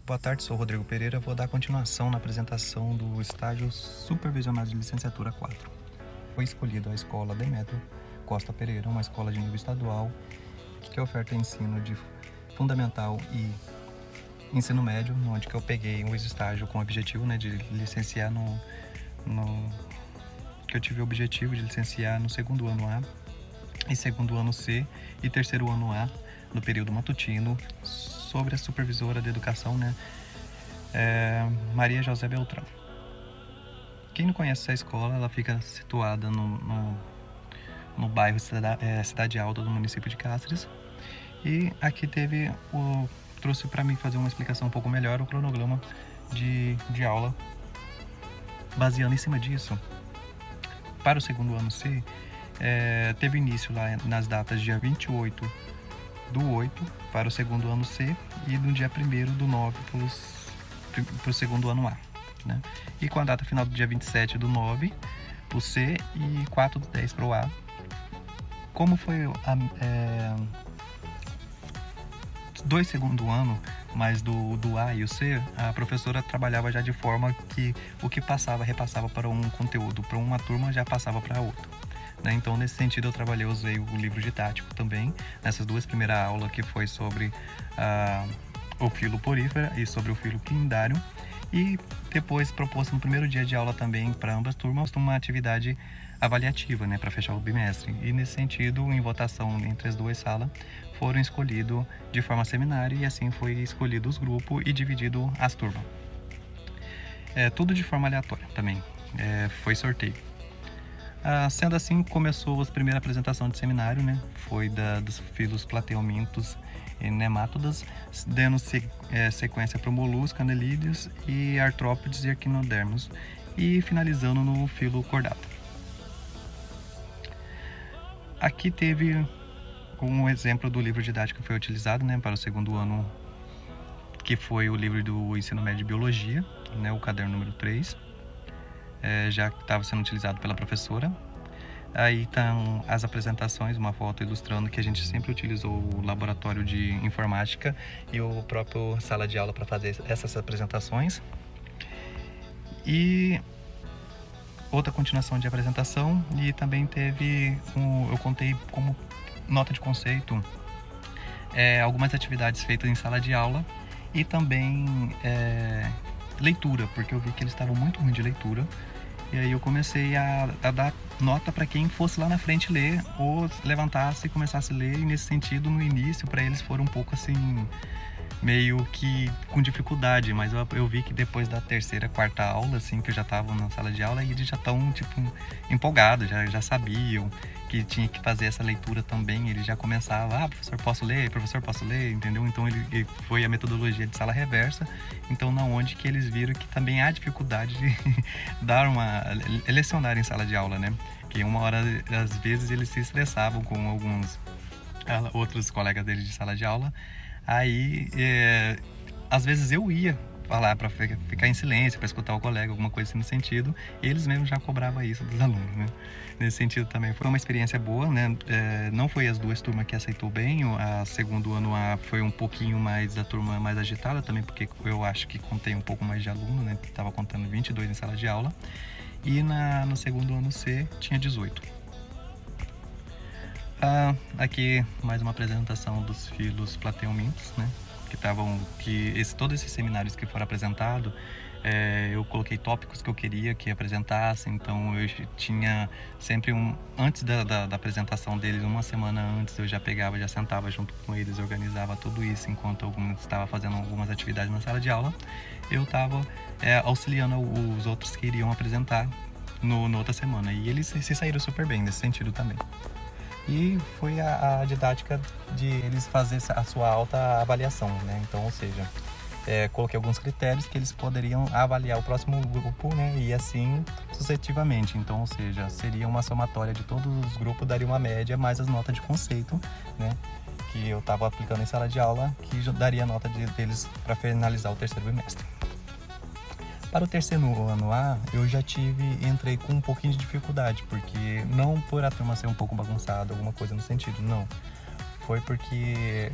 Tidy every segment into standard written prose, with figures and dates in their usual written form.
Boa tarde, sou Rodrigo Pereira. Vou dar continuação na apresentação do estágio supervisionado de licenciatura 4. Foi escolhida a escola Demétrio Costa Pereira, uma escola de nível estadual que oferta ensino de fundamental e ensino médio, onde que eu peguei um estágio com o objetivo de licenciar que eu tive o objetivo de licenciar no segundo ano A e segundo ano C e terceiro ano A no período matutino, sobre a supervisora de educação, Maria José Beltrão. Quem não conhece essa escola, ela fica situada no bairro Cidade Alta do município de Cáceres. E aqui trouxe para mim fazer uma explicação um pouco melhor o cronograma de aula. Baseando em cima disso, para o segundo ano C, teve início lá nas datas dia 28/8 para o segundo ano C e no dia 1º/9 para o segundo ano A, E com a data final do dia 27/9 para o C e 4/10 para o A. Como foi dois segundo ano, mas do A e o C, a professora trabalhava já de forma que o que repassava para um conteúdo, para uma turma já passava para outra. Então, nesse sentido, eu usei o livro didático também, nessas duas primeiras aulas, que foi sobre o filo porífera e sobre o filo quindário. E depois propôs no primeiro dia de aula também para ambas turmas uma atividade avaliativa, para fechar o bimestre. E nesse sentido, em votação entre as duas salas, foram escolhidos de forma seminária e assim foi escolhido os grupos e dividido as turmas. Tudo de forma aleatória também, foi sorteio. Sendo assim, começou a primeira apresentação de seminário, Foi dos filos plateumintos e nemátodas, dando sequência para o molusco, anelídeos e artrópodes e equinodermos, e finalizando no filo cordata. Aqui teve um exemplo do livro didático que foi utilizado, para o segundo ano, que foi o livro do ensino médio de biologia, o caderno número 3. Já estava sendo utilizado pela professora. Aí estão as apresentações, uma foto ilustrando que a gente sempre utilizou o laboratório de informática e o próprio sala de aula para fazer essas apresentações. E outra continuação de apresentação, e também teve, eu contei como nota de conceito, algumas atividades feitas em sala de aula e também leitura, porque eu vi que eles estavam muito ruins de leitura. E aí eu comecei a dar nota para quem fosse lá na frente ler, ou levantasse e começasse a ler, e nesse sentido, no início, para eles foram um pouco assim, meio que com dificuldade, mas eu vi que depois da terceira, quarta aula, assim, que eu já estava na sala de aula, e eles já estão, empolgados, já sabiam que tinha que fazer essa leitura também. Eles já começavam, professor, posso ler? Professor, posso ler? Entendeu? Então, ele foi a metodologia de sala reversa, então, na onde que eles viram que também há dificuldade de lecionar em sala de aula, Que uma hora, às vezes, eles se estressavam com alguns outros colegas deles de sala de aula. Aí, às vezes eu ia falar para ficar em silêncio, para escutar o colega, alguma coisa assim no sentido, e eles mesmos já cobravam isso dos alunos, Nesse sentido também foi uma experiência boa, Não foi as duas turmas que aceitou bem, a segundo ano A foi um pouquinho mais, a turma mais agitada também, porque eu acho que contei um pouco mais de aluno, Estava contando 22 em sala de aula, e no segundo ano C tinha 18. Aqui mais uma apresentação dos filos plateumintos, todos esses seminários que foram apresentados, eu coloquei tópicos que eu queria que apresentassem. Então eu tinha sempre antes da apresentação deles, uma semana antes, eu já pegava, já sentava junto com eles, organizava tudo isso, enquanto eu estava fazendo algumas atividades na sala de aula, eu estava auxiliando os outros que iriam apresentar na outra semana, e eles se saíram super bem nesse sentido também. E foi a didática de eles fazer a sua autoavaliação, Então, ou seja, coloquei alguns critérios que eles poderiam avaliar o próximo grupo, E assim sucessivamente. Então, ou seja, seria uma somatória de todos os grupos, daria uma média mais as notas de conceito, Que eu estava aplicando em sala de aula, que daria a nota deles para finalizar o terceiro bimestre. Para o terceiro ano A, eu já entrei com um pouquinho de dificuldade, porque não por a turma ser um pouco bagunçada, alguma coisa no sentido, não. Foi porque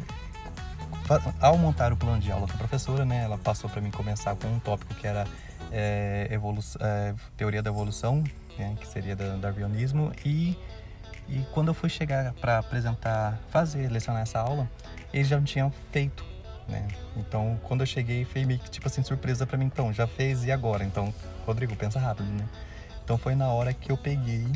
Ao montar o plano de aula com a professora, né, ela passou para mim começar com um tópico que era teoria da evolução, né, que seria do darwinismo, e quando eu fui chegar para apresentar, lecionar essa aula, eles já tinham feito, né? Então, quando eu cheguei, foi meio que tipo assim, surpresa para mim. Então, já fez, e agora? Então, Rodrigo, pensa rápido, né? Então, foi na hora que eu peguei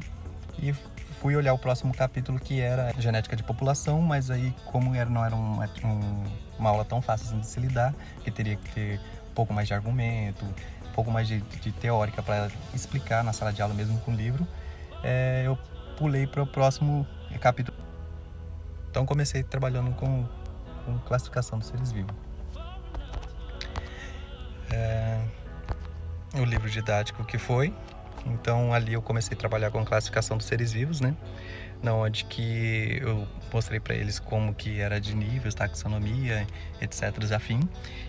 e fui olhar o próximo capítulo, que era genética de população, mas aí, como não era uma aula tão fácil assim de se lidar, que teria que ter um pouco mais de argumento, um pouco mais de teórica para explicar na sala de aula mesmo com o livro, eu pulei para o próximo capítulo. Então, comecei trabalhando com classificação dos seres vivos. O livro didático que foi. Então, ali eu comecei a trabalhar com classificação dos seres vivos, né? Na onde que eu mostrei para eles como que era de níveis, taxonomia, etc, afim.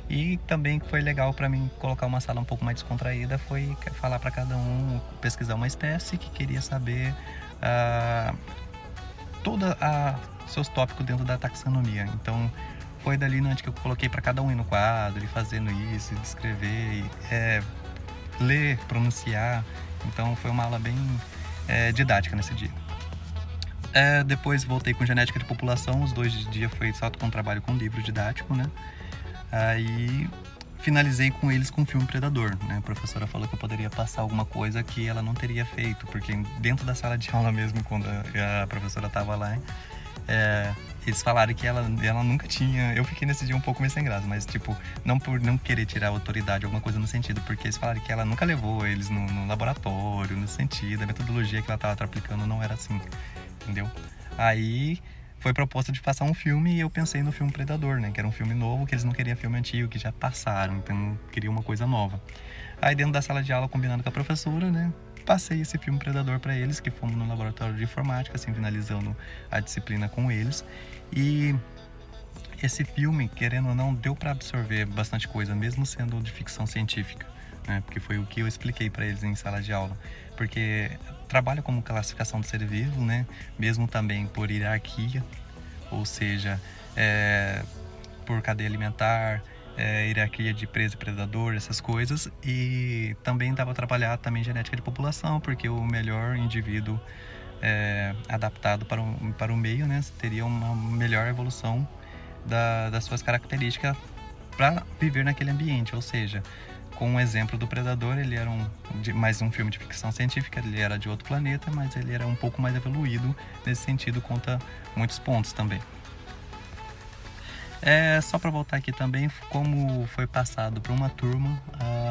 E também foi legal para mim colocar uma sala um pouco mais descontraída, foi falar para cada um, pesquisar uma espécie que queria saber todos seus tópicos dentro da taxonomia. Então, foi dali onde que eu coloquei para cada um ir no quadro, e fazendo isso, descrever, ler, pronunciar. Então, foi uma aula bem didática nesse dia. Depois voltei com genética de população, os 2 dias foi só com trabalho com livro didático, né? Aí finalizei com eles com o filme Predador, né? A professora falou que eu poderia passar alguma coisa que ela não teria feito, porque dentro da sala de aula mesmo, quando a professora estava lá, eles falaram que ela nunca tinha... Eu fiquei nesse dia um pouco meio sem graça, mas tipo, não por não querer tirar a autoridade, alguma coisa no sentido, porque eles falaram que ela nunca levou eles no laboratório, no sentido, a metodologia que ela estava aplicando não era assim, entendeu? Aí foi proposta de passar um filme e eu pensei no filme Predador, né? Que era um filme novo, que eles não queriam filme antigo, que já passaram, então queria uma coisa nova. Aí dentro da sala de aula, combinando com a professora, né? Passei esse filme Predador para eles, que fomos no laboratório de informática, assim, finalizando a disciplina com eles. E esse filme, querendo ou não, deu para absorver bastante coisa, mesmo sendo de ficção científica, né? Porque foi o que eu expliquei para eles em sala de aula. Porque trabalha como classificação do ser vivo, né? Mesmo também por hierarquia, ou seja, por cadeia alimentar, hierarquia de presa e predador, essas coisas. E também dava para trabalhar também genética de população, porque o melhor indivíduo adaptado para o meio, né, teria uma melhor evolução das suas características para viver naquele ambiente. Ou seja, com o exemplo do Predador, ele era mais um filme de ficção científica, ele era de outro planeta, mas ele era um pouco mais evoluído nesse sentido, conta muitos pontos também. Só para voltar aqui também, como foi passado para uma turma,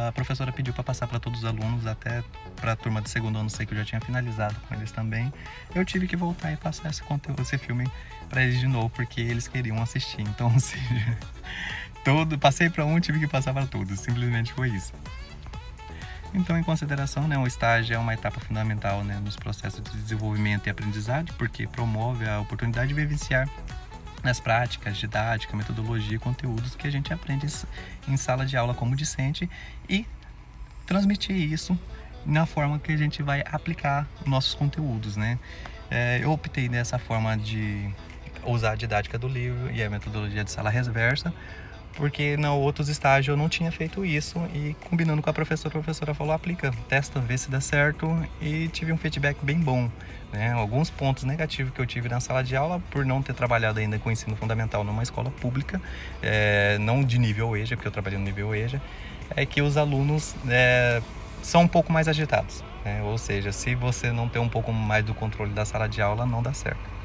a professora pediu para passar para todos os alunos, até para a turma de segundo ano, sei que eu já tinha finalizado com eles também. Eu tive que voltar e passar esse conteúdo, esse filme para eles de novo, porque eles queriam assistir. Então, ou seja, passei para um, tive que passar para todos, simplesmente foi isso. Então, em consideração, né, o estágio é uma etapa fundamental, né, nos processos de desenvolvimento e aprendizagem, porque promove a oportunidade de vivenciar nas práticas, didática, metodologia e conteúdos que a gente aprende em sala de aula como discente e transmitir isso na forma que a gente vai aplicar nossos conteúdos, né? Eu optei dessa forma de usar a didática do livro e a metodologia de sala reversa, porque em outros estágios eu não tinha feito isso, e combinando com a professora falou, aplica, testa, vê se dá certo, e tive um feedback bem bom, né? Alguns pontos negativos que eu tive na sala de aula, por não ter trabalhado ainda com ensino fundamental numa escola pública, não de nível EJA, porque eu trabalhei no nível EJA, é que os alunos são um pouco mais agitados, né? Ou seja, se você não tem um pouco mais do controle da sala de aula, não dá certo.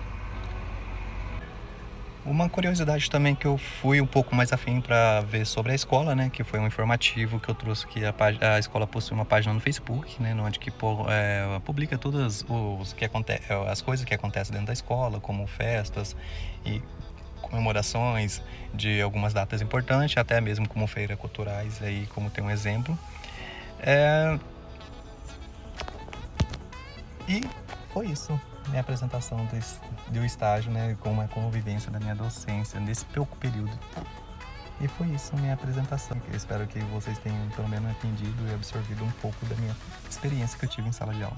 Uma curiosidade também que eu fui um pouco mais afim para ver sobre a escola, né, que foi um informativo que eu trouxe, que a escola possui uma página no Facebook, né, onde que publica todas as coisas que acontecem dentro da escola, como festas e comemorações de algumas datas importantes, até mesmo como feiras culturais, aí como tem um exemplo. E foi isso, minha apresentação do estágio, né, com uma convivência da minha docência nesse pouco período. E foi isso, minha apresentação. Eu espero que vocês tenham pelo menos entendido e absorvido um pouco da minha experiência que eu tive em sala de aula.